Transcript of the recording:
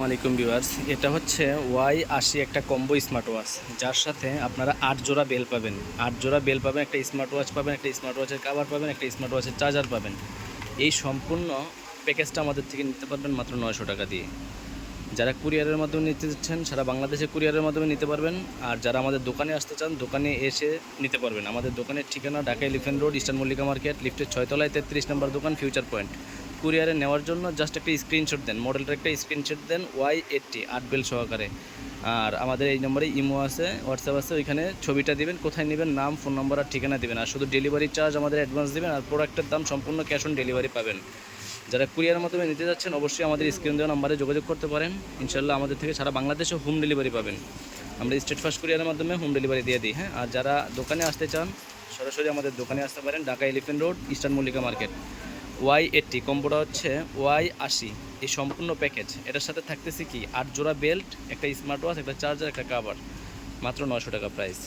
আলাইকুম ভিউয়ার্স, এটা হচ্ছে Y80 একটা কম্বো স্মার্ট ওয়াচ, যার সাথে আপনারা 8 জোড়া বেল পাবেন। 8 জোড়া বেল পাবেন, একটা স্মার্ট ওয়াচ পাবেন, একটা স্মার্ট ওয়াচের কভার পাবেন, একটা স্মার্ট ওয়াচের চার্জার পাবেন। এই সম্পূর্ণ প্যাকেজটা আমাদের থেকে নিতে পারবেন মাত্র 900 টাকা দিয়ে। যারা কুরিয়ারের মাধ্যমে নিতে চাচ্ছেন সারা বাংলাদেশে কুরিয়ারের মাধ্যমে নিতে পারবেন, আর যারা আমাদের দোকানে আসতে চান দোকানে এসে নিতে পারবেন। আমাদের দোকানের ঠিকানা Dhaka elephant road, eastern Mallika market, লিফটের 6 তলায় 33 নম্বর দোকান, ফিউচার পয়েন্ট। কুরিয়ারে নেওয়ার জন্য জাস্ট একটা স্ক্রিনশট দেন, মডেলটার একটা স্ক্রিনশট দেন Y80 8 বেল সহকারে। আর আমাদের এই নম্বরে ইমো আছে, হোয়াটসঅ্যাপ আছে, ওইখানে ছবিটা দিবেন, কোথায় নেবেন, নাম, ফোন নম্বর আর ঠিকানা দিবেন। আর শুধু ডেলিভারি চার্জ আমাদের অ্যাডভান্স দিবেন, আর প্রোডাক্টের দাম সম্পূর্ণ ক্যাশ অন ডেলিভারি পাবেন। যারা কুরিয়ারের মাধ্যমে নিতে যাচ্ছেন অবশ্যই আমাদের স্ক্রিন দেওয়া নাম্বারে যোগাযোগ করতে পারেন। ইনশাল্লাহ আমাদের থেকে সারা বাংলাদেশে হোম ডেলিভারি পাবেন। আমরা স্টেট ফার্স্ট কুরিয়ারের মাধ্যমে হোম ডেলিভারি দিয়ে দিই। হ্যাঁ, আর যারা দোকানে আসতে চান সরাসরি আমাদের দোকানে আসতে পারেন, Dhaka elephant road, eastern Mallika market. Y80 কম্বোটা হচ্ছে Y80, এই সম্পূর্ণ প্যাকেজ। এটার সাথে থাকতেছে কি 8 জোড়া বেল্ট, একটা স্মার্ট ওয়াচ, একটা চার্জার, একটা কাভার, মাত্র 900 টাকা প্রাইস।